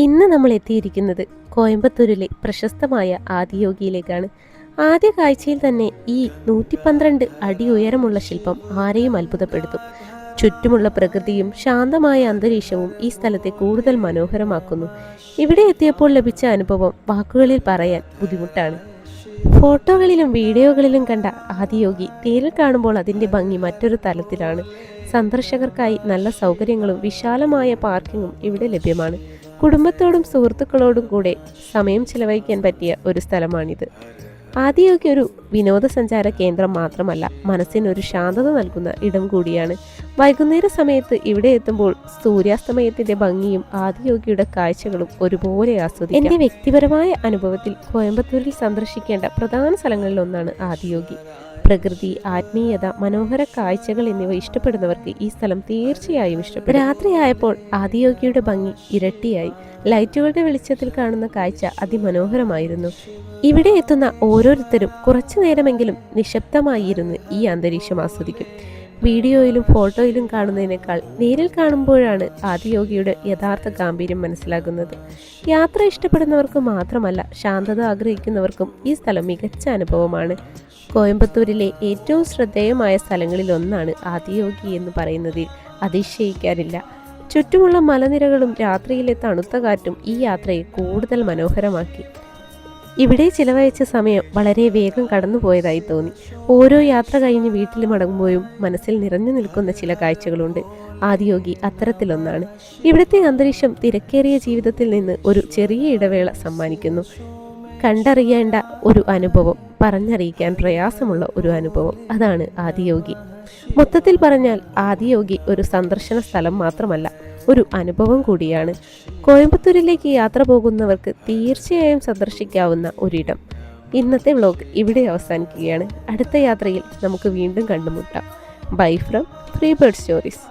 ഇന്ന് നമ്മൾ എത്തിയിരിക്കുന്നത് കോയമ്പത്തൂരിലെ പ്രശസ്തമായ ആദിയോഗിയിലേക്കാണ്. ആദ്യ കാഴ്ചയിൽ തന്നെ ഈ 112 അടി ഉയരമുള്ള ശില്പം ആരെയും അത്ഭുതപ്പെടുത്തും. ചുറ്റുമുള്ള പ്രകൃതിയും ശാന്തമായ അന്തരീക്ഷവും ഈ സ്ഥലത്തെ കൂടുതൽ മനോഹരമാക്കുന്നു. ഇവിടെ എത്തിയപ്പോൾ ലഭിച്ച അനുഭവം വാക്കുകളിൽ പറയാൻ ബുദ്ധിമുട്ടാണ്. ഫോട്ടോകളിലും വീഡിയോകളിലും കണ്ട ആദിയോഗി നേരിൽ കാണുമ്പോൾ അതിൻ്റെ ഭംഗി മറ്റൊരു തലത്തിലാണ്. സന്ദർശകർക്കായി നല്ല സൗകര്യങ്ങളും വിശാലമായ പാർക്കിങ്ങും ഇവിടെ ലഭ്യമാണ്. കുടുംബത്തോടും സുഹൃത്തുക്കളോടും കൂടെ സമയം ചിലവഴിക്കാൻ പറ്റിയ ഒരു സ്ഥലമാണിത്. ആദിയോഗി ഒരു വിനോദസഞ്ചാര കേന്ദ്രം മാത്രമല്ല, മനസ്സിനൊരു ശാന്തത നൽകുന്ന ഇടം കൂടിയാണ്. വൈകുന്നേര സമയത്ത് ഇവിടെ എത്തുമ്പോൾ സൂര്യാസ്തമയത്തിന്റെ ഭംഗിയും ആദിയോഗിയുടെ കാഴ്ചകളും ഒരുപോലെ ആസ്വദിക്കാം. എൻ്റെ വ്യക്തിപരമായ അനുഭവത്തിൽ കോയമ്പത്തൂരിൽ സന്ദർശിക്കേണ്ട പ്രധാന സ്ഥലങ്ങളിലൊന്നാണ് ആദിയോഗി. പ്രകൃതി, ആത്മീയത, മനോഹര കാഴ്ചകൾ എന്നിവ ഇഷ്ടപ്പെടുന്നവർക്ക് ഈ സ്ഥലം തീർച്ചയായും ഇഷ്ടപ്പെടും. രാത്രിയായപ്പോൾ ആദിയോഗിയുടെ ഭംഗി ഇരട്ടിയായി. ലൈറ്റുകളുടെ വെളിച്ചത്തിൽ കാണുന്ന കാഴ്ച അതിമനോഹരമായിരുന്നു. ഇവിടെ എത്തുന്ന ഓരോരുത്തരും കുറച്ചു നേരമെങ്കിലും നിശബ്ദമായി ഇരുന്ന് ഈ അന്തരീക്ഷം ആസ്വദിക്കും. വീഡിയോയിലും ഫോട്ടോയിലും കാണുന്നതിനേക്കാൾ നേരിൽ കാണുമ്പോഴാണ് ആദിയോഗിയുടെ യഥാർത്ഥ ഗാംഭീര്യം മനസ്സിലാകുന്നത്. യാത്ര ഇഷ്ടപ്പെടുന്നവർക്ക് മാത്രമല്ല, ശാന്തത ആഗ്രഹിക്കുന്നവർക്കും ഈ സ്ഥലം മികച്ച അനുഭവമാണ്. കോയമ്പത്തൂരിലെ ഏറ്റവും ശ്രദ്ധേയമായ സ്ഥലങ്ങളിൽ ഒന്നാണ് ആദിയോഗി എന്ന് പറയുന്നതിൽ അതിശയിക്കാനില്ല. ചുറ്റുമുള്ള മലനിരകളും രാത്രിയിലെ തണുത്ത കാറ്റും ഈ യാത്രയെ കൂടുതൽ മനോഹരമാക്കി. ഇവിടെ ചിലവഴിച്ച സമയം വളരെ വേഗം കടന്നുപോയതായി തോന്നി. ഓരോ യാത്ര കഴിഞ്ഞ് വീട്ടിൽ മടങ്ങുമ്പോഴും മനസ്സിൽ നിറഞ്ഞു നിൽക്കുന്ന ചില കാഴ്ചകളുണ്ട്. ആദിയോഗി അത്തരത്തിലൊന്നാണ്. ഇവിടുത്തെ അന്തരീക്ഷം തിരക്കേറിയ ജീവിതത്തിൽ നിന്ന് ഒരു ചെറിയ ഇടവേള സമ്മാനിക്കുന്നു. കണ്ടറിയേണ്ട ഒരു അനുഭവം, പറഞ്ഞറിയിക്കാൻ പ്രയാസമുള്ള ഒരു അനുഭവം, അതാണ് ആദിയോഗി. മൊത്തത്തിൽ പറഞ്ഞാൽ ആദിയോഗി ഒരു സന്ദർശന സ്ഥലം മാത്രമല്ല, ഒരു അനുഭവം കൂടിയാണ്. കോയമ്പത്തൂരിലേക്ക് യാത്ര പോകുന്നവർക്ക് തീർച്ചയായും സന്ദർശിക്കാവുന്ന ഒരിടം. ഇന്നത്തെ വ്ലോഗ് ഇവിടെ അവസാനിക്കുകയാണ്. അടുത്ത യാത്രയിൽ നമുക്ക് വീണ്ടും കണ്ടുമുട്ടാം. Bye from free bird stories.